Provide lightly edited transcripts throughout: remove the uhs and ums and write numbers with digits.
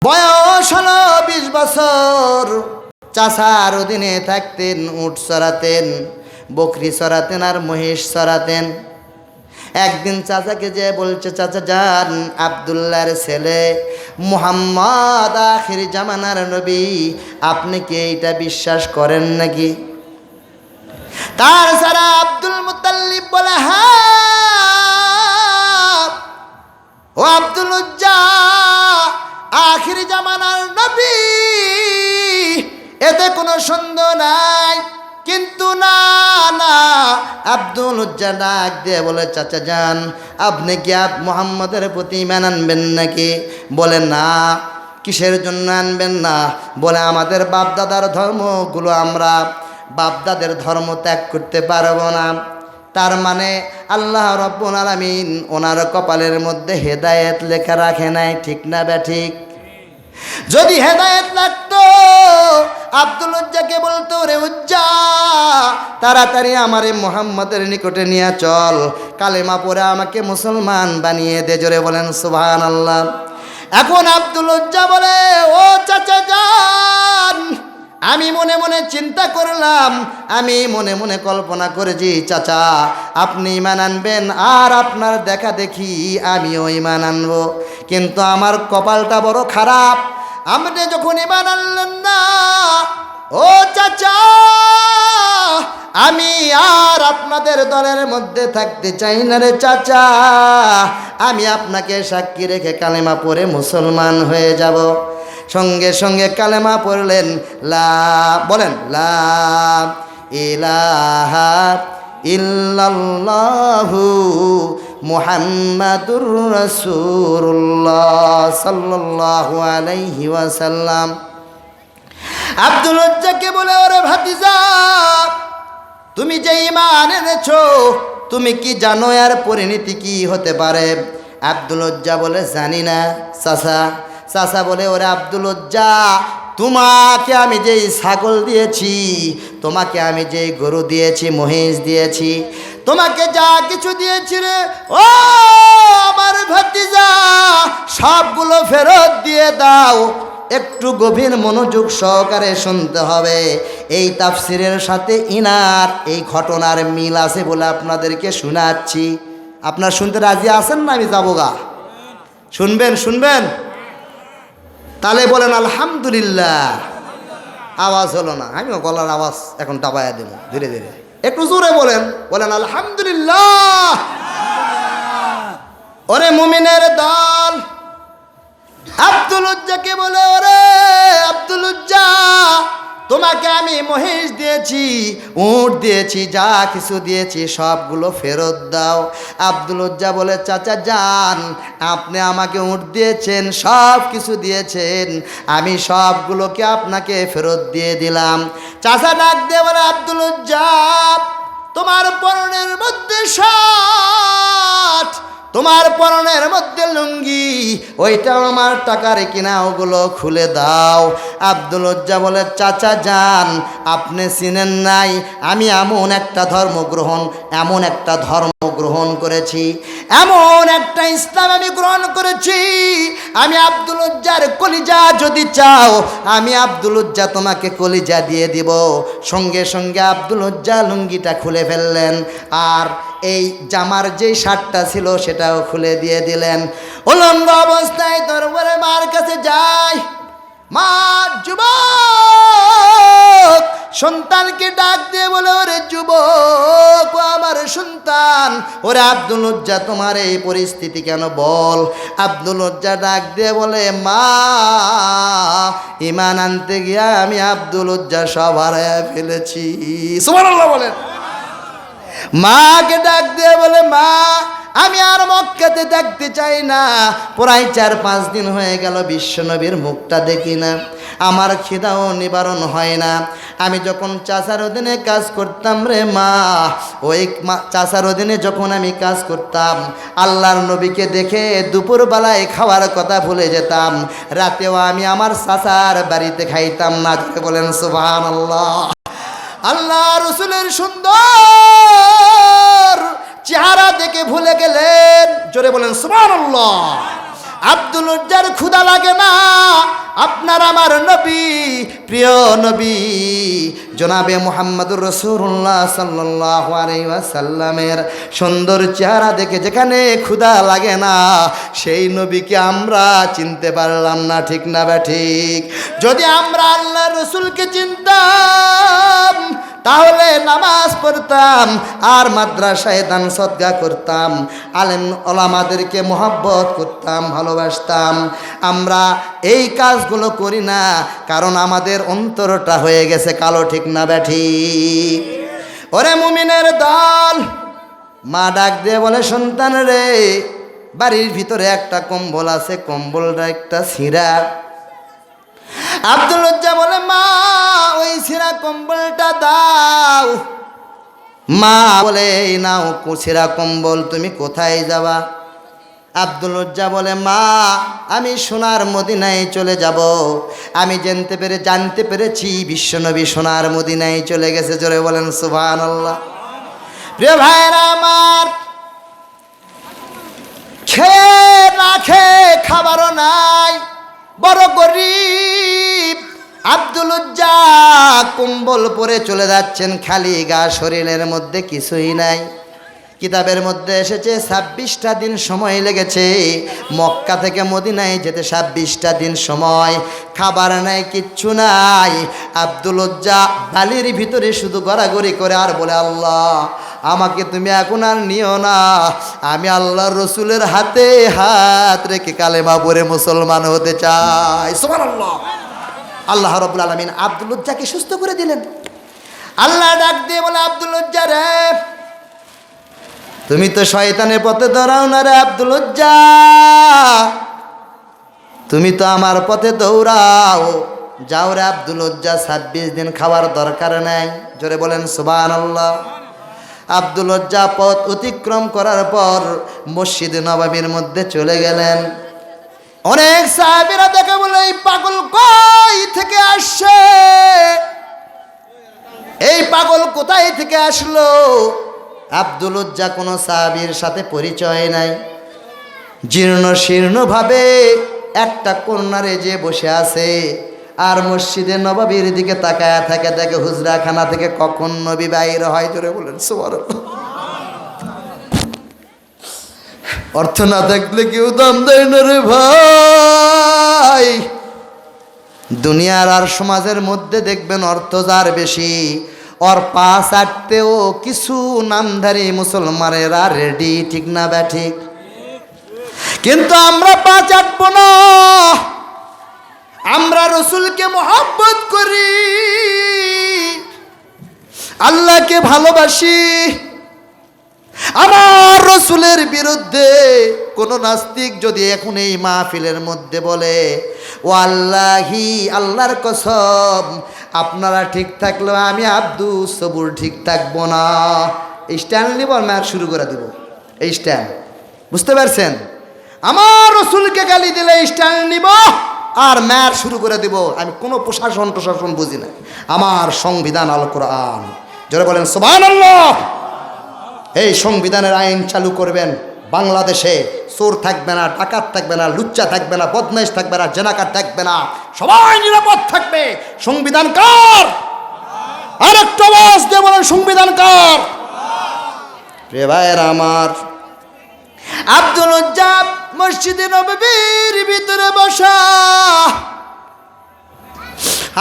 বয়স হলো 20 বছর। চাচার অধীনে থাকতেন, উট চড়াতেন, বকরি চড়াতেন আর মহিষ চড়াতেন। একদিন চাচাকে যে বলছে, চাচা যান, আব্দুল্লাহর ছেলে মুহাম্মদ আখির জামানার নবী, আপনি কি এইটা বিশ্বাস করেন নাকি? তার সারা আব্দুল মুত্তালিব বলে, হ্যাঁ ও আব্দুল উজ্জা, আখির জামানার নবী, এতে কোনো সন্দেহ নাই। কিন্তু না না, আব্দুল উজ্জা ডাক দিয়ে বলে, চাচা যান, আপনি কি মুহাম্মদের প্রতি ঈমান আনবেন নাকি? বলে না। কিসের জন্য আনবেন না? বলে আমাদের বাপদাদার ধর্মগুলো আমরা বাপদাদের ধর্ম ত্যাগ করতে পারবো না। তার মানে আল্লাহ রব্বুল আলামিন ওনার কপালের মধ্যে হেদায়েত লেখা রাখে নাই, ঠিক না ব্যাঠিক? যদি হেদায়েত লাগতো আব্দুল উজ্জাকে বলতো, রে উজ্জা, তাড়াতাড়ি আমারে মুহাম্মদের নিকটে নিয়ে চল, কালেমা পড়ে আমাকে মুসলমান বানিয়ে দে। জোরে বলেন সুবহানাল্লাহ। এখন আব্দুল উজ্জা বলে, ও চাচা যান, আমি মনে মনে চিন্তা করলাম, আমি মনে মনে কল্পনা করেছি, চাচা আপনি ঈমান আনবেন আর আপনার দেখা দেখি আমিও ঈমান আনবো। কিন্তু আমার কপালটা বড় খারাপ, আপনি যখন ঈমান আনলেন না, ও চাচা, আমি আর আপনাদের দলের মধ্যে থাকতে চাই না রে চাচা। আমি আপনাকে সাক্ষী রেখে কালেমা পড়ে মুসলমান হয়ে যাব। সঙ্গে সঙ্গে কালেমা পড়লেন, বলেন লা ইলাহা ইল্লাল্লাহু মুহাম্মাদুর রাসূলুল্লাহ সাল্লাল্লাহু আলাইহি ওয়াসাল্লাম। আব্দুল উজ্জাকে বলে, ওরে ভাতিজা, তুমি যে ঈমান এনেছো, তুমি কি জানো এর পরিণতি কি হতে পারে? আব্দুল উজ্জা বলে, জানি না চাচা। চাচা বলে, ওরে আব্দুল উজ্জা, তোমাকে আমি যেই ছাগল দিয়েছি, তোমাকে আমি যেই গরু দিয়েছি, মহিষ দিয়েছি, তোমাকে যা কিছু দিয়েছি রে ও আমার ভাতিজা, সবগুলো ফেরত দিয়ে দাও। একটু গভীর মনোযোগ সহকারে শুনতে হবে। এই তাফসিরের সাথে ইনার এই ঘটনার মিল আছে বলে আপনাদেরকে শোনাচ্ছি। আপনারা শুনতে রাজি আছেন না? আমি যাবো গা, শুনবেন? শুনবেন? তাহলে বলেন আলহামদুলিল্লাহ। আওয়াজ হলো না, আমিও গলার আওয়াজ এখন দাবাইয়া দেব ধীরে ধীরে। একটু জোরে বলেন, বলেন আলহামদুলিল্লাহ। ওরে মুমিনের দল, আব্দুল উজ্জাকে বলে, ওরে আব্দুল উজ্জা, তোমাকে আমি মহিষ দিয়েছি, উট দিয়েছি, যা কিছু দিয়েছি সবগুলো ফেরত দাও। আব্দুল উজ্জা বলে, চাচা যান, আপনি আমাকে উট দিয়েছেন, সব কিছু দিয়েছেন, আমি সবগুলোকে আপনাকে ফেরত দিয়ে দিলাম। চাচা ডাক দিয়ে বলে, আব্দুল উজ্জা, তোমার পরনের মধ্যে শার্ট, তোমার পরনের মধ্যে লুঙ্গি, ওইটাও আমার টাকার কিনা, ওগুলো খুলে দাও। আব্দুল উজ্জা বলে, চাচা যান, আপনি চিনেন নাই, আমি এমন একটা ধর্ম গ্রহণ করেছি, এমন একটা ইসলাম আমি গ্রহণ করেছি, আমি আব্দুল উজ্জার কলিজা যদি চাও, আমি আব্দুল উজ্জা তোমাকে কলিজা দিয়ে দিব। সঙ্গে সঙ্গে আব্দুল উজ্জা লুঙ্গিটা খুলে ফেললেন, আর এই জামার যেই শার্টটা ছিল সেটাও খুলে দিয়ে দিলেন। উলঙ্গ অবস্থায় দরবারে মার কাছে যায়। মা যুবক সন্তানকে ডাক দিয়ে বলে, ওরে যুবক, ও আমার সন্তান, ওরে আব্দুল উজ্জা, তোমার এই পরিস্থিতি কেন বল। আব্দুল উজ্জা ডাক দিয়ে বলে, মা, ঈমান আনতে গিয়া আমি আব্দুল উজ্জা সব হারায় ফেলেছি। সুবহানাল্লাহ বলেন। মাকে ডাক দিয়ে বলে, মা, আমি আর মক্কাতে থাকতে চাই না, প্রায় 4-5 দিন হয়ে গেল বিশ্বনবীর মুখটা দেখি না, আমার খিদাও নিবারণ হয় না। আমি যখন চাচার অধীনে কাজ করতাম রে মা, ওই চাচার অধীনে যখন আমি কাজ করতাম, আল্লাহর নবীকে দেখে দুপুরবেলায় খাওয়ার কথা ভুলে যেতাম, রাতেও আমি আমার চাচার বাড়িতে খাইতাম না। বলেন সুবহানাল্লাহ। আল্লাহ রসুলের সুন্দর চেহারা দেখে ভুলে গেলেন। জোরে বলেন সুবহানাল্লাহ। আব্দুল উজ্জার ক্ষুধা লাগে না। আপনার আমার নবী, প্রিয় নবী জনাবে মুহাম্মদুর রাসূলুল্লাহ সাল্লাল্লাহু আলাইহি ওয়াসাল্লামের সুন্দর চেহারা দেখে যেখানে ক্ষুধা লাগে না, সেই নবীকে আমরা চিনতে পারলাম না, ঠিক না বা ঠিক? যদি আমরা আল্লাহর রাসূলকে চিনতাম তাহলে নামাজ পড়তাম আর মাদ্রাসায় দান সদকা করতাম, আলেম ওলামাদেরকে মহব্বত করতাম, ভালোবাসতাম। আমরা এই কাজগুলো করি না, কারণ আমাদের অন্তরটা হয়ে গেছে কালো, ঠিক না ব্যাঠি? ওরে মুমিনের দল, মা ডাক দিয়ে বলে, সন্তান রে, বাড়ির ভিতরে একটা কম্বল আছে, কম্বলটা একটা ছিঁড়া। আব্দুল উজ্জা বলে, মা ওই ছিঁড়া কম্বলটা দাও। মা বলে, এই নাও ছিঁড়া কম্বল, তুমি কোথায় যাবা? আব্দুল উজ্জা বলে, মা আমি সোনার মদিনায় চলে যাব। আমি জানতে পেরেছি বিশ্বনবী সোনার মদিনায় চলে গেছে। জোরে বলেন সুবহানাল্লাহ। প্রিয় ভাইরা আমার, খেয়ে না খেয়ে খাবারও নাই, বড় গরিব। আব্দুল উজ্জা কম্বল পরে চলে যাচ্ছেন, খালি গা, শরীরের মধ্যে কিছুই নাই। কিতাবের মধ্যে এসেছে 26টা দিন সময় লেগেছে মক্কা থেকে মদিনায় যেতে, 26টা দিন সময়, খাবার নাই, কিচ্ছু নাই। আব্দুল উজ্জা বালির ভিতরে শুধু গড়াগড়ি করে আর বলে, আল্লাহ আমাকে তুমি এখন আর নিও না, আমি আল্লাহর রসুলের হাতে হাত রেখে কালেমা পড়ে মুসলমান হতে চাই। সুবহানাল্লাহ। আল্লাহ রাব্বুল আলামিন আব্দুল উজ্জাকে সুস্থ করে দিলেন। আল্লাহ ডাক দিয়ে বলে, আব্দুল উজ্জা রে, তুমি তো শয়তানের পথে দৌড়াও না রে আব্দুল উজ্জা, তুমি তো আমার পথে দৌড়াও। যাও রে আব্দুল উজ্জা, 26 দিন খাওয়ার দরকার নাই। জোরে বলেন সুবহানাল্লাহ। আব্দুল উজ্জা পথ অতিক্রম করার পর মসজিদে নববীর মধ্যে চলে গেলেন। অনেক সাহাবীরা দেখে বলে, এই পাগল কই থেকে আসছে, এই পাগল কোথায় থেকে আসলো? আব্দুল উজ্জা কোনো সাহাবীর সাথে পরিচয় নাই, জীর্ণ শীর্ণ ভাবে একটা কর্নারে যে বসে আছে আর মসজিদে নববীর দিকে তাকায়া থাকে, দেখে হুজরাখানা থেকে কখন নবী বাইর হয়। জোরে বলেন সুবহানাল্লাহ। অর্থ না থাকলে কেউ দাম দেয় না রে ভাই। দুনিয়ার আর সমাজের মধ্যে দেখবেন অর্থ যার বেশি, ওর পা চাটতেও কিছু নামধারী মুসলমানেরা রেডি, ঠিক না বা ঠিক? কিন্তু আমরা পা চাটবো না, আমরা রসুলকে মহব্বত করি, আল্লাহকে ভালোবাসি। আমার রসুলের বিরুদ্ধে কোন নাস্তিক যদি এখন এই মাহফিলের মধ্যে বলে, ও আল্লাহি, আল্লাহর কসম আপনারা ঠিক থাকলেও আমি আব্দুল সবুর ঠিক থাকবো না, স্ট্যান্ড নিব আর মার শুরু করে দিব। এই স্ট্যান্ড, বুঝতে পারছেন? আমার রসুলকে গালি দিলে স্ট্যান্ড নিব আর ম্যার শুরু করে দিব। আমি কোনো প্রশাসন বুঝি না, আমার সংবিধান আল কোরআন। যারা বলেন সুবহানাল্লাহ। এই সংবিধানের আইন চালু করবেন, বাংলাদেশে চোর থাকবে না, ডাকাত থাকবে না, লুচ্চা থাকবে না, বদমাইশ থাকবে না, জেনাকার থাকবে না, সবাই নিরাপদ থাকবে। সংবিধান কার? আর একটা আওয়াজ দিয়ে বলেন সংবিধান কার? প্রিয় ভাইয়েরা আমার, আব্দুল উজ্জা মসজিদে নববীর ভিতরে বসা,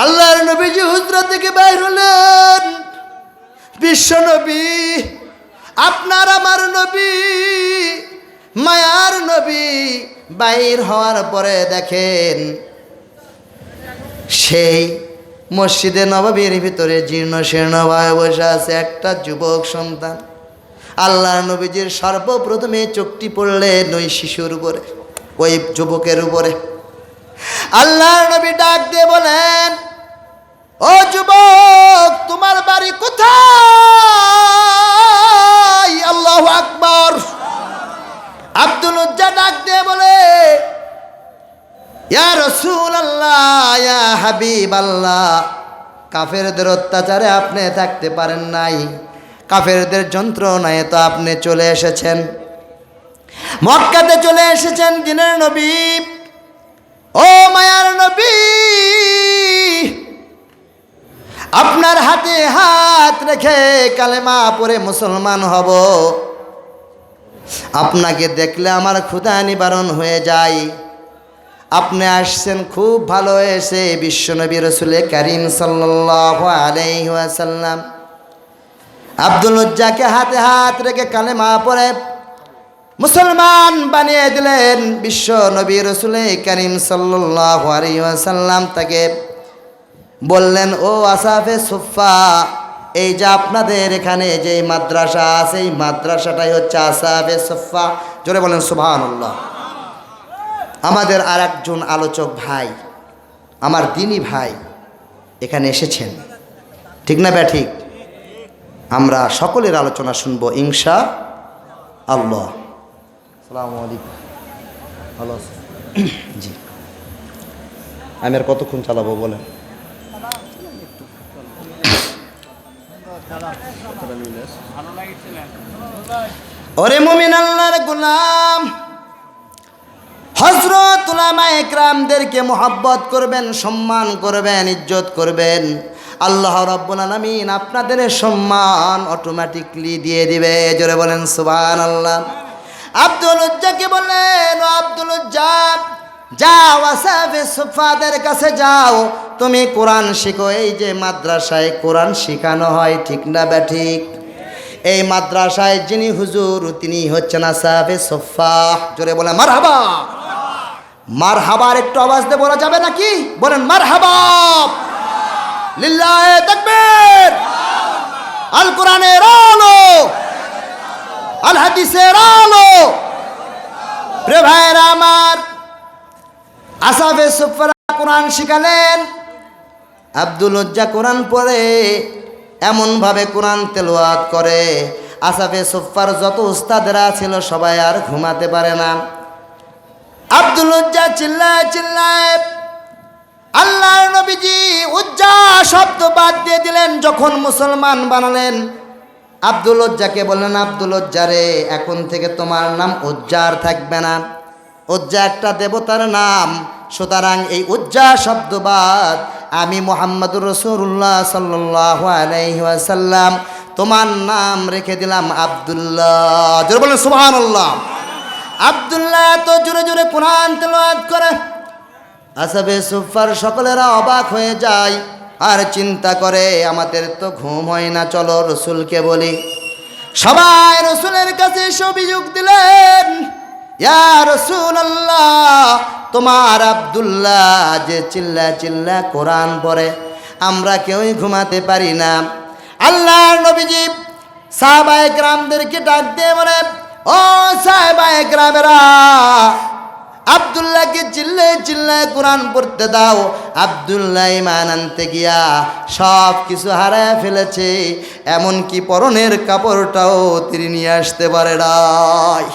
আল্লাহর নবীজি হুজরা থেকে বাইর হলেন। বিশ্ব নবী, আপনার আমার নবী, মায়ার নবী বাইর হওয়ার পরে দেখেন সেই মসজিদে নববীর ভিতরে জীর্ণ শীর্ণ ভাবে বসে আছে একটা যুবক সন্তান। আল্লাহর নবীজির সর্বপ্রথমে চোখটি পড়লেন ওই শিশুর উপরে, ওই যুবকের উপরে। আল্লাহর নবী ডাক দিয়ে বলেন, ও যুবক, তোমার বাড়ি কোথায়? আল্লাহু আকবার। আব্দুল উজ্জা ডাক দিয়ে বলে, ইয়া রাসূলুল্লাহ, ইয়া হাবিবাল্লাহ, কাফেরদের অত্যাচারে আপনি থাকতে পারেন নাই, কাফেরদের যন্ত্রণায় তো আপনি চলে এসেছেন। মক্কাতে চলে এসেছেন দিনের নবী। ও মায়ার নবী, আপনার হাতে হাত রেখে কালেমা পড়ে মুসলমান হব। আপনাকে দেখলে আমার ক্ষুধা নিবারণ হয়ে যায়। আপনি আসছেন খুব ভালো হয়েছে। বিশ্বনবী রাসূল কারীম সাল্লাল্লাহু আলাইহি ওয়াসাল্লাম আব্দুল উজ্জাকে হাতে হাত রেখে কালেমা পড়ে মুসলমান বানিয়ে দিলেন। বিশ্ব নবী রাসূল কারীম সাল্লাল্লাহু আলাইহি ওয়াসাল্লাম তাকে বললেন, ও আসহাবে সুফফা, এই যে আপনাদের এখানে যে মাদ্রাসা আছে, এই মাদ্রাসাটাই হচ্ছে আসহাবে সুফফা। জোরে বলেন সুবহানাল্লাহ। আমাদের আর একজন আলোচক ভাই, আমার দিনী ভাই এখানে এসেছেন, ঠিক না ঠিক? আমরা সকলের আলোচনা শুনবো ইনশাআল্লাহ। আসসালামু আলাইকুম। ভালো আছেন? জি। আমি আর কতক্ষণ চালাবো বলেন? ওরে মুমিন আল্লাহর গোলাম, হযরত উলামায়ে কেরামদেরকে মুহাব্বত করবেন, সম্মান করবেন, ইজ্জত করবেন। আল্লাহ রাব্বুল আলামিন আপনাদের সম্মান অটোমেটিকলি দিয়ে দিবে। জোরে বলেন সুবহানাল্লাহ। আব্দুল উজ্জাকে বললেন, ও আব্দুল উজ্জা, যাও আসহাবে সুফফাদের কাছে যাও, তুমি কোরআন শিখো। এই যে মাদ্রাসায় কোরআন শেখানো হয়, ঠিক না ঠিক? এই মাদ্রাসায় যিনি হুজুর তিনি হচ্ছেন আসহাবে সুফফা। জোরে বলে মারহাবা। মারহাবার একটু আওয়াজ দিয়ে বলা যাবে নাকি? বলেন মারহাবা। লিল্লাহে তাকবীর। আল কোরআনের আলো, আল হাদিসের আলো। প্রিয় ভাইরা আমার, আসহাবে সুফফারা কোরআন শিখালেন। আব্দুল উজ্জা কোরআন পড়ে, এমনভাবে কোরআন তেলাওয়াত করে, আসহাবে সুফফার যত উস্তাদরা ছিল সবাই আর ঘুমাতে পারে না। আব্দুল উজ্জা চিল্লায় চিল্লায় আল্লাহর নবীজি উজ্জা শব্দ বাদ দিয়ে দিলেন। যখন মুসলমান বানালেন, আব্দুল উজ্জাকে বললেন, আব্দুল উজ্জা রে, এখন থেকে তোমার নাম উজ্জার থাকবে না। উজ্জা একটা দেবতার নাম, সুতরাং এই উজ্জা শব্দ বাদ আমি মুহাম্মদুর রাসূলুল্লাহ সাল্লাল্লাহু আলাইহি ওয়াসাল্লাম তোমার নাম রেখে দিলাম আব্দুল্লাহ। জোরে বলেন সুবহানাল্লাহ। আব্দুল্লাহ তো জোরে জোরে কোরআন তেলাওয়াত করে। আসহাবে সুফফার সকলেরা অবাক হয়ে যায় আর চিন্তা করে, আমাদের তো ঘুম হয় না, চলো রসুলকে বলি। সবাই রসুলের কাছে এসে অভিযোগ দিলেন, ইয়া রাসূলুল্লাহ, তোমার আব্দুল্লাহ যে চিল্লা চিল্লা কোরআন পড়ে, আমরা কেউই ঘুমাতে পারি না। আল্লাহর নবীজি সাহাবায়ে কেরামদেরকে ডাক দিয়ে বলেন, ও সাহাবায়ে কেরামেরা, আব্দুল্লাহকে চিল্লায় চিল্লায় কোরআন পড়তে দাও। আব্দুল্লাহ ঈমান আনতে গিয়া সব কিছু হারায় ফেলেছে, এমনকি পরনের কাপড়টাও তিনি নিয়ে আসতে পারে নাই।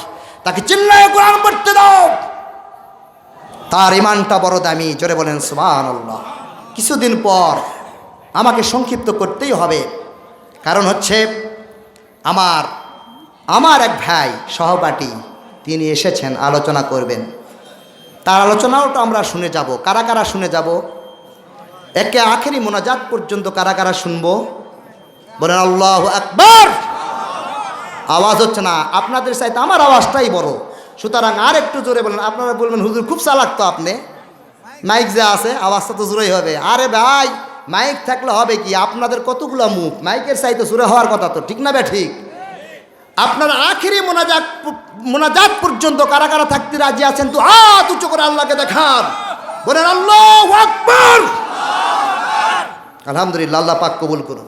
তাকে চিল্লায় কোরআন পড়তে দাও, তার ঈমানটা বড় দামি। জোরে বলেন সুবহানাল্লাহ। কিছুদিন পর আমাকে সংক্ষিপ্ত করতেই হবে, কারণ হচ্ছে আমার এক ভাই সহপাঠী তিনি এসেছেন, আলোচনা করবেন। তার আলোচনাও তো আমরা শুনে যাব। কারা কারা শুনে যাব? একে আখেরি মোনাজাত পর্যন্ত কারা কারা শুনবো? বলেন আল্লাহু আকবার। আওয়াজ হচ্ছে না, আপনাদের চাইতে আমার আওয়াজটাই বড়, সুতরাং আর একটু জোরে বলেন। আপনারা বলবেন হুজুর খুব চালাক তো আপনি, মাইক যে আছে আওয়াজটা তো জোরেই হবে। আরে ভাই, মাইক থাকলে হবে কি, আপনাদের কতগুলো মুখ, মাইকের চাইতে জোরে হওয়ার কথা তো, ঠিক না ঠিক? আপনারা আখেরি মোনাজাত পর্যন্ত কারা কারা থাকতে রাজি আছেন তো হাত উঁচু করে আল্লাহকে দেখান। বলেন আল্লাহু আকবার। আলহামদুলিল্লাহ, আল্লাহ পাক কবুল করুন।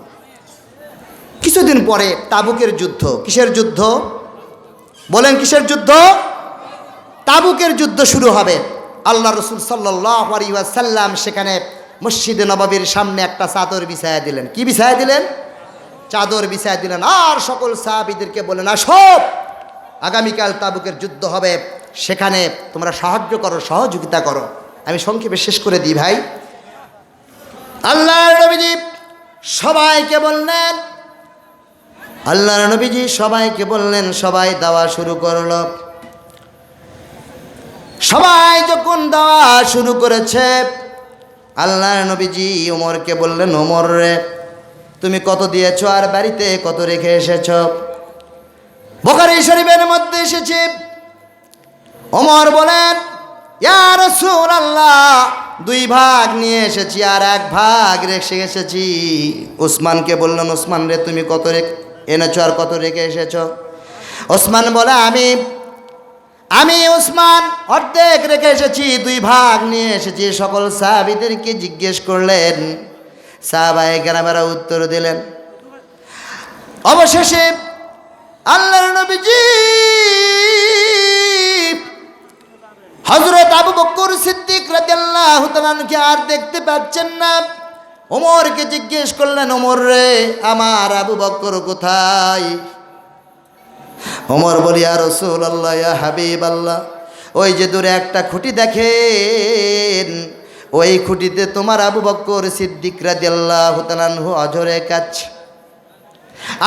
কিছুদিন পরে তাবুকের যুদ্ধ। কিসের যুদ্ধ? বলেন কিসের যুদ্ধ? তাবুকের যুদ্ধ শুরু হবে। আল্লাহ রাসূল সাল্লাল্লাহু আলাইহি ওয়াসাল্লাম সেখানে মসজিদে নববীর সামনে একটা চাদর বিছায়া দিলেন। কি বিছায়া দিলেন? চাদর বিছায়া দিলেন। আর সকল সাহাবীদেরকে বলেন, আসো, আগামীকাল তাবুকের যুদ্ধ হবে, সেখানে তোমরা সাহায্য করো, সহযোগিতা করো। আমি সংক্ষেপে শেষ করে দিই ভাই। আল্লাহর নবীজি সবাইকে বললেন, সবাই দাওয়া শুরু করলো। সবাই যখন দেওয়া শুরু করেছে, আল্লাহর নবীজি ওমরকে বললেন, ওমর রে, তুমি কত দিয়েছো আর বাড়িতে কত রেখে এসেছ? বুখারী শরীফের মধ্যে এসেছে, ওমর বলেন, ইয়া রাসূলুল্লাহ, 2 ভাগ নিয়ে এসেছি আর 1 ভাগ রেখে এসেছি। ওসমানকে বললেন, ওসমান রে, তুমি কত এনেছো আর কত রেখে এসেছো? ওসমান বলে, আমি ওসমান অর্ধেক রেখে এসেছি, 2 ভাগ নিয়ে এসেছি। সকল সাহাবীদেরকে জিজ্ঞেস করলেন, সাহাবায়ে কেরামেরা উত্তর দিলেন। অবশেষে আল্লাহর নবীজি হযরত আবু বকর সিদ্দিক রাদিয়াল্লাহু তাআলাকে আর দেখতে পাচ্ছেন না। ওমরকে জিজ্ঞেস করলেন, ওমর রে, আমার আবু বকর কোথায়? ওমর বলি, ইয়া রাসূলুল্লাহ, ইয়া হাবিবাল্লাহ, ওই যে দূরে একটা খুঁটি দেখেন, ওই খুঁটিতে তোমার আবু বকর সিদ্দিক রাদিয়াল্লাহু তাআলা অঝরে কাঁদছে।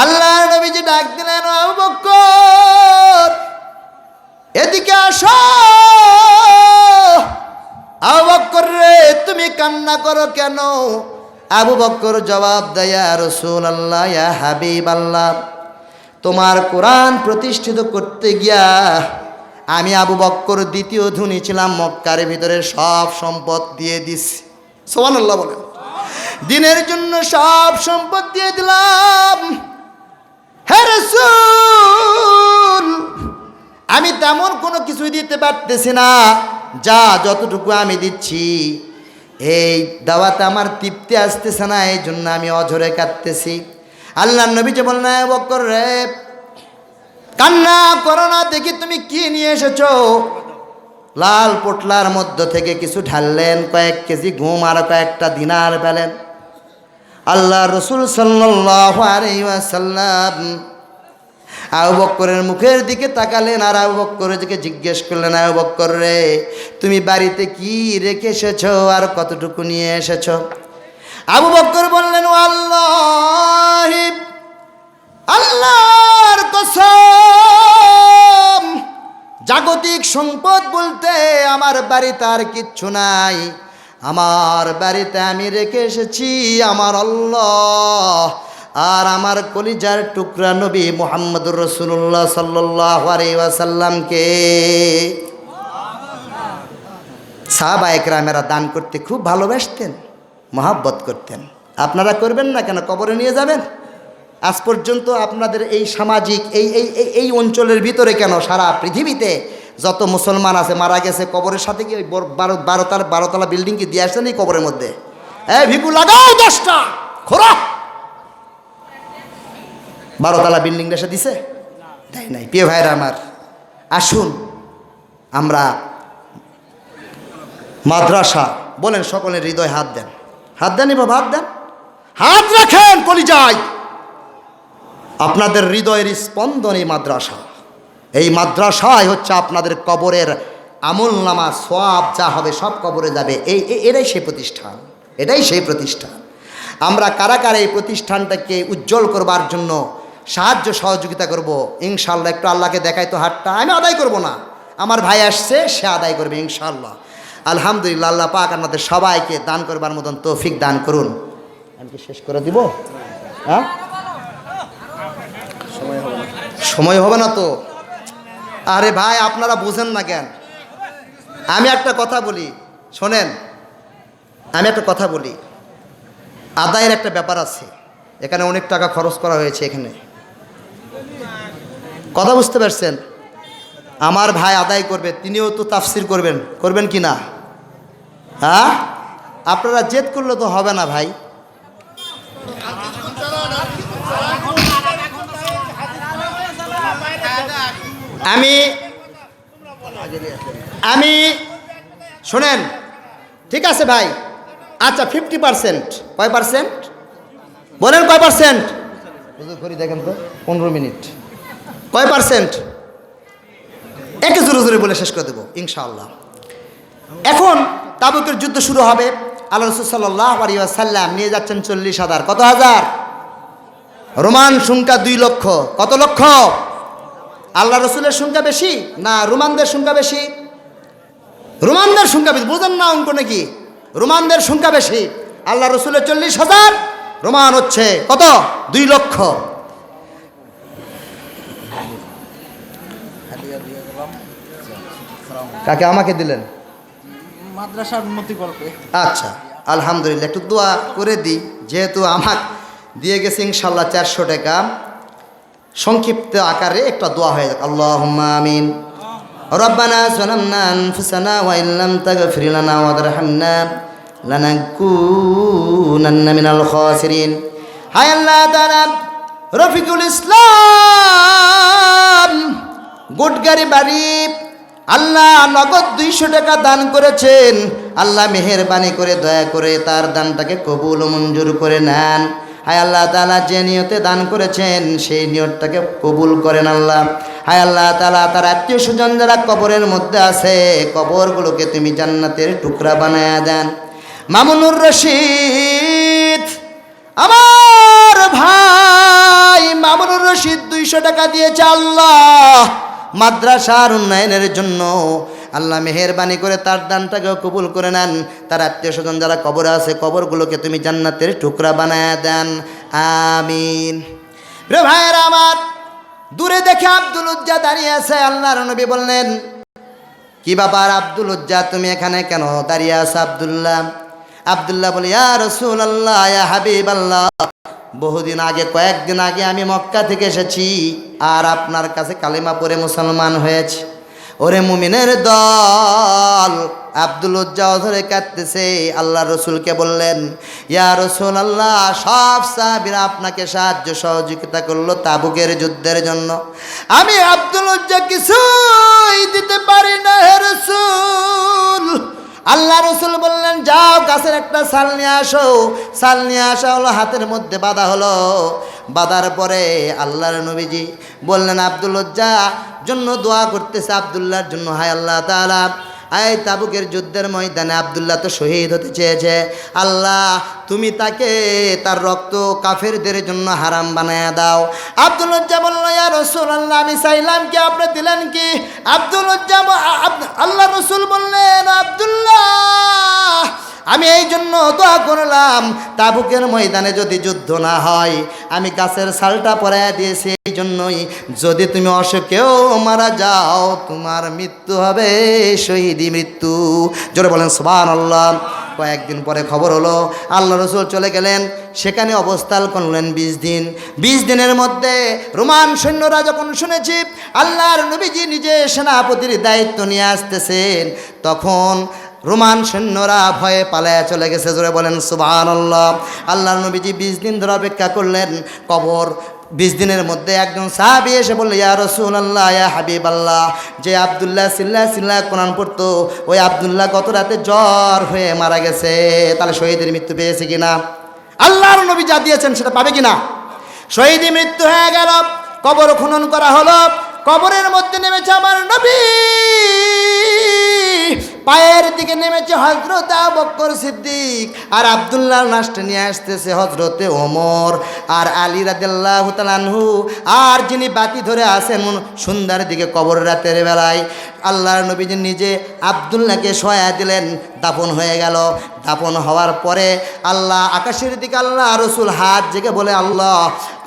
আল্লাহর নবীজি ডাক দিলেন, আবু বকর, এদিকে আসো। আবু বকর রে, তুমি কান্না করো কেন? আবু বকর জবাব দেয়, ইয়া রাসূলুল্লাহ, ইয়া হাবিবাল্লাহ, তোমার কোরআন প্রতিষ্ঠিত করতে গিয়া আমি আবু বকর দ্বিতীয় ধনী ছিলাম, মক্কার ভিতরে সব সম্পদ দিয়ে দিছি। সুবহানাল্লাহ বলেন। দিনের জন্য সব সম্পদ দিয়ে দিলাম। হে রাসূল, আমি তেমন কোনো কিছু দিতে পারতেছি না, যা যতটুকু আমি দিচ্ছি এই দাওয়াতে আমার তৃপ্তি আসতেছে না, এই জন্য আমি অঝরে কাঁদতেছি। আল্লাহর নবী যে বললেন, আবু বকর রে, কান্না করো না, দেখি তুমি কি নিয়ে এসেছো। লাল পোটলার মধ্য থেকে কিছু ঢাললেন, কয়েক কেজি গম আর কয়েকটা দিনার পেলেন। আল্লাহ রসুল সাল্লাল্লাহু আলাইহি ওয়াসাল্লাম আবু বকরের মুখের দিকে তাকালেন আর আবু বকরকে জিজ্ঞেস করলেন, আবু বকর রে, তুমি বাড়িতে কি রেখে এসেছো আর কতটুকু নিয়ে এসেছো? আবু বকর বললেন, আল্লাহি, আল্লাহর কসম, জাগতিক সম্পদ বলতে আমার বাড়িতে আর কিচ্ছু নাই। আমার বাড়িতে আমি রেখে এসেছি আমার আল্লাহ আর আমার কলিজার টুকরা নবী মুহাম্মদুর রাসূলুল্লাহ সাল্লাল্লাহু আলাইহি ওয়াসাল্লামকে। সাহাবায়ে কেরামেরা দান করতে খুব ভালোবাসতেন, মহব্বত করতেন। আপনারা করবেন না কেন? কবরে নিয়ে যাবেন? আজ পর্যন্ত আপনাদের এই সামাজিক এই অঞ্চলের ভিতরে কেন, সারা পৃথিবীতে যত মুসলমান আছে মারা গেছে, কবরের সাথে কি ওই 12তলা বিল্ডিংকে দিয়ে আসছেন এই কবরের মধ্যে? ভিপু লাগাও 10টা খোরা, 12তলা বিল্ডিং এসে দিছে? দেয় নাই। প্রিয় ভাইরা আমার, আসুন আমরা মাদ্রাসা বলেন, সকলের হৃদয় হাত দেন, হাত দেন এবার, হাত দেন, হাত রাখেন কলিজায়। আপনাদের হৃদয়ের স্পন্দন এই মাদ্রাসা। এই মাদ্রাসায় হচ্ছে আপনাদের কবরের আমলনামা, সওয়াব যা হবে সব কবরে যাবে। এটাই সেই প্রতিষ্ঠান, এটাই সেই প্রতিষ্ঠান। আমরা কারা কারা এই প্রতিষ্ঠানটাকে উজ্জ্বল করবার জন্য সাহায্য সহযোগিতা করব ইনশাআল্লাহ। একটু আল্লাহকে দেখাই তো হাতটা, আমি আদায় করব না, আমার ভাই আসছে, সে আদায় করবে ইনশাআল্লাহ। আলহামদুলিল্লাহ, আল্লাহ পাক আমাদের সবাইকে দান করবার মতন তৌফিক দান করুন। আমি কি শেষ করে দিব? হ্যাঁ, সময় হবে না তো? আরে ভাই, আপনারা বুঝেন না কেন? আমি একটা কথা বলি, শোনেন, আমি একটা কথা বলি। আদায়ের একটা ব্যাপার আছে, এখানে অনেক টাকা খরচ করা হয়েছে এখানে, কথা বুঝতে পারছেন? আমার ভাই আদায় করবে, তিনিও তো তাফসির করবেন, করবেন কি না? হ্যাঁ, আপনারা জেদ করলে তো হবে না ভাই। আমি শোনেন, ঠিক আছে ভাই, আচ্ছা 50%, কয় পার্সেন্ট বলেন? কয় পার্সেন্ট? ঘড়ি দেখেন তো, 15 মিনিট। কয় পার্সেন্ট? একে জোরে জোরে বলে শেষ করে দেবো ইনশাআল্লাহ। এখন তাবুকের যুদ্ধ শুরু হবে। আল্লাহ রাসূল সাল্লাল্লাহু আলাইহি ওয়াসাল্লাম নিয়ে যাচ্ছেন 40,000। কত হাজার? রোমান সংখ্যা 2 লক্ষ। কত লক্ষ? আল্লাহ রসুলের সংখ্যা বেশি না রোমানদের সংখ্যা বেশি? রোমানদের সংখ্যা বেশি, বুঝেন না অঙ্ক নাকি? রোমানদের সংখ্যা বেশি, আল্লাহ রসুলের 40,000, রোমান হচ্ছে কত? 2 লক্ষ। কাকে? আমাকে দিলেন মাদ্রাসার উন্নতি করবে। আচ্ছা, আলহামদুলিল্লাহ। একটু দোয়া করে দিই, যেহেতু আমাকে দিয়ে গেছে ইনশাল্লাহ 400 টাকা, সংক্ষিপ্ত আকারে একটা দোয়া হয়ে যাক। আল্লাহুম্মা আমিন। রব্বানা যালামনা আনফুসানা ওয়া ইল্লাম তাগফির লানা ওয়া তারহামনা লানাকুনান্না মিনাল খাসিরিন। হায় আল্লাহ তাআলা, রফিকুল ইসলাম গোটগারি বাড়ি আল্লাহ নগদ 200 টাকা দান করেছেন। আল্লাহ মেহেরবানি করে দয়া করে তার দানটাকে কবুল ও মঞ্জুর করে নেন। হায় আল্লাহ তাআলা, যে নিয়তে দান করেছেন সেই নিয়তটাকে কবুল করেন আল্লাহ। হায় আল্লাহ তাআলা, তার আত্মীয় স্বজন যারা কবরের মধ্যে আছে, কবরগুলোকে তুমি জান্নাতের টুকরা বানায়া দেন। মামুনুর রশিদ, আমার ভাই মামুনুর রশিদ 200 টাকা দিয়েছে আল্লাহ মাদ্রাসার উন্নয়নের জন্য। আল্লাহ মেহেরবানি করে তার দানটাকেও কবুল করে নেন। তার আত্মীয় স্বজন যারা কবরে আছে, কবরগুলোকে তুমি জান্নাতের টুকরা বানায়া দেন, আমিন। রে ভাইয়েরা আমার, দূরে দেখে আব্দুল উজ্জা দাঁড়িয়ে আছে। আল্লাহর নবী বললেন, কি ব্যাপার আব্দুল উজ্জা, তুমি এখানে কেন দাঁড়িয়ে আছো? আব্দুল্লাহ বলে, ইয়া রাসূলুল্লাহ, ইয়া হাবিবাল্লাহ, বহুদিন আগে, কয়েকদিন আগে আমি মক্কা থেকে এসেছি আর আপনার কাছে কালিমা পড়ে মুসলমান হয়েছি। ওরে মুমিনের দল, আব্দুল উজ্জা ধরে কাঁদতেছে। আল্লাহ রসুলকে বললেন, ইয়া রাসূলুল্লাহ, সব সাহাবীরা আপনাকে সাহায্য সহযোগিতা করলো তাবুকের যুদ্ধের জন্য, আমি আব্দুল উজ্জা কিছুই দিতে পারি না হে রাসূল। আল্লাহ রসুল বললেন, যাও গাছের একটা ছাল নিয়ে আসো। ছাল নিয়ে আসা হলো, হাতের মধ্যে বাঁধা হলো। বাঁধার পরে আল্লাহর নবীজি বললেন, আব্দুল উজ্জা জন্য দোয়া করতেছে, আব্দুল্লাহর জন্য। হায় আল্লাহ তাআলা, এই তাবুকের যুদ্ধের ময়দানে আব্দুল্লাহ তো শহীদ হতে চেয়েছে, আল্লাহ তুমি তাকে, তার রক্ত কাফেরদের জন্য হারাম বানায়া দাও। আব্দুল উজ্জা বলল, ইয়া রাসূলুল্লাহ, আমি চাইলাম কি, আপনি দিলেন কি? আব্দুল উজ্জা, আল্লাহ রসুল বললেন, আব্দুল্লাহ, আমি এই জন্য দোয়া করলাম, তাবুকের ময়দানে যদি যুদ্ধ না হয়, আমি গাছের ছালটা পরাইয়া দিয়েছি এই জন্যই, যদি তুমি অসুখেও মারা যাও, তোমার মৃত্যু হবে শহীদি মৃত্যু। জোরে বলেন সুবহানাল্লাহ। কয়েকদিন পরে খবর হলো, আল্লাহ রসুল চলে গেলেন, সেখানে অবস্থান করলেন 20 দিন। 20 দিনের মধ্যে রোমান সৈন্যরা যখন শুনেছি আল্লাহর নবীজি নিজে সেনাপতির দায়িত্ব নিয়ে আসতেছেন, তখন রোমান সৈন্যরা ভয়ে পালায়া চলে গেছে। জোরে বলেন সুবহানাল্লাহ। আল্লাহর নবীজি 20 দিন ধরে অপেক্ষা করলেন। কবর 20 দিনের মধ্যে একজন সাহাবী এসে বলল, ইয়া রাসূলুল্লাহ, ইয়া হাবিবাল্লাহ, যে আব্দুল্লাহ সিল্লা কোরআন পড়তো, ওই আব্দুল্লাহ গত রাতে জ্বর হয়ে মারা গেছে, তাহলে শহীদের মৃত্যু পেয়েছে কিনা? আল্লাহর নবী যা দিয়েছেন সেটা পাবে কিনা? শহীদি মৃত্যু হয়ে গেল। কবর খনন করা হলো। কবরের মধ্যে নেমেছে আমার নবী, পায়ের দিকে নেমেছে হযরত আবু বকর সিদ্দিক, আর আব্দুল্লাহর লাশটা নিয়ে আসতেছে হযরতে ওমর আর আলী রাদিয়াল্লাহু তাআলা আনহু। আর যিনি বাতি ধরে আছেন সন্ধ্যার দিকে কবর রাতের বেলায়, আল্লাহর নবীজি নিজে আব্দুল্লাহকে শোয়া দিলেন। দাফন হয়ে গেল। দাফন হওয়ার পরে আল্লাহ আকাশের দিকে, আল্লাহ রসুল হাত জেগে বলে, আল্লাহ,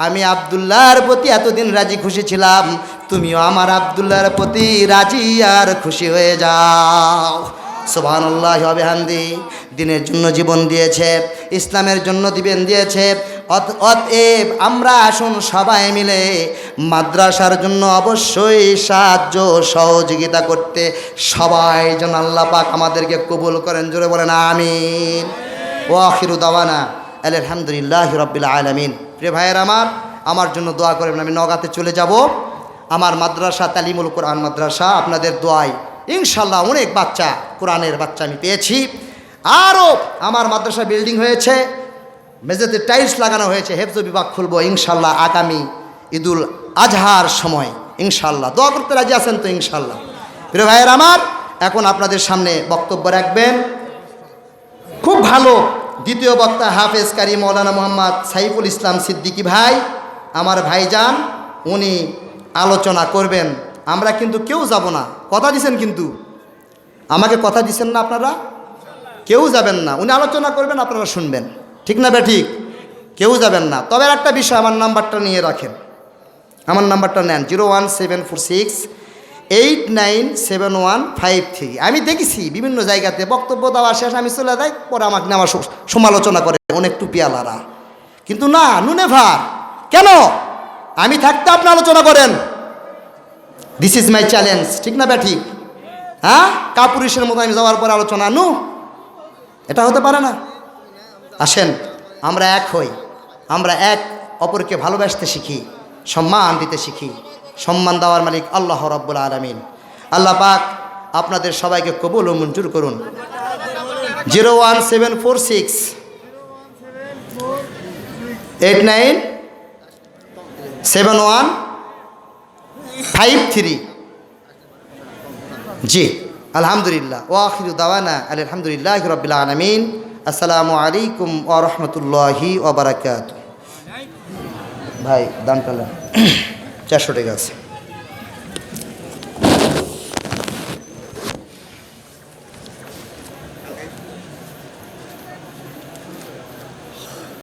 আমি আব্দুল্লাহর প্রতি এতদিন রাজি খুশি ছিলাম, তুমিও আমার আব্দুল্লাহর প্রতি রাজি আর খুশি হয়ে যাও। সুবহানাল্লাহি ওয়া বিহামদি। দিনের জন্য জীবন দিয়েছে, ইসলামের জন্য জীবন দিয়েছে। অতএব আমরা আসুন সবাই মিলে মাদ্রাসার জন্য অবশ্যই সাহায্য সহযোগিতা করতে, সবাই যেন আল্লাহ পাক আমাদেরকে কবুল করেন। জোরে বলেন আমিন। ওয়া আখিরু দাওয়ানা আলহামদুলিল্লাহি রাব্বিল আলামিন। প্রিয় ভাইয়ের আমার জন্য দোয়া করবেন। আমি নওগাঁতে চলে যাব, আমার মাদ্রাসা তালিমুল কোরআন মাদ্রাসা, আপনাদের দোয়ায় ইনশাল্লাহ অনেক বাচ্চা, কোরআনের বাচ্চা আমি পেয়েছি। আরও আমার মাদ্রাসা বিল্ডিং হয়েছে, মেঝেতে টাইলস লাগানো হয়েছে, হেফজ বিভাগ খুলবো ইনশাল্লাহ আগামী ঈদুল আজহার সময় ইনশাল্লাহ। দোয়া করতে রাজি আছেন তো ইনশাল্লাহ? প্রিয় ভাইয়ের এখন আপনাদের সামনে বক্তব্য রাখবেন খুব ভালো দ্বিতীয় বক্তা হাফেজ কারি মৌলানা মোহাম্মদ সাইফুল ইসলাম সিদ্দিকী ভাই, আমার ভাইজান, উনি আলোচনা করবেন। আমরা কিন্তু কেউ যাব না, কথা দিছেন কিন্তু। আমাকে কথা দিচ্ছেন না আপনারা? কেউ যাবেন না, উনি আলোচনা করবেন, আপনারা শুনবেন, ঠিক না ঠিক? কেউ যাবেন না। তবে আর একটা বিষয়, আমার নাম্বারটা নিয়ে রাখেন, আমার নাম্বারটা নেন, 01746897153। আমি দেখেছি বিভিন্ন জায়গাতে বক্তব্য দেওয়া শেষ আমি চলে যাই, পরে আমাকে নিয়ে আমার সমালোচনা করে অনেক টুপিয়ালারা। কিন্তু না, নুনেভার। কেন? আমি থাকতে আপনি আলোচনা করেন। দিস ইজ মাই চ্যালেঞ্জ, ঠিক না ঠিক? হ্যাঁ, কাপুরুষের মতো আমি যাওয়ার পরে আলোচনা নু, এটা হতে পারে না। আসেন আমরা এক হই, আমরা এক অপরকে ভালোবাসতে শিখি, সম্মান দিতে শিখি। সম্মান দেওয়ার মালিক আল্লাহ রাব্বুল আলামিন। আল্লাহ পাক আপনাদের সবাইকে কবুল ও মঞ্জুর করুন। 01746897153। জি, আলহামদুলিল্লাহ। ওয়া আখিরু দাওয়ানা আলহামদুলিল্লাহি রাব্বিল আলামিন। আসসালামু আলাইকুম ওয়া রাহমাতুল্লাহি ওয়া বারাকাতুহু। ভাই দান পেলেন 400 টাকা আছে।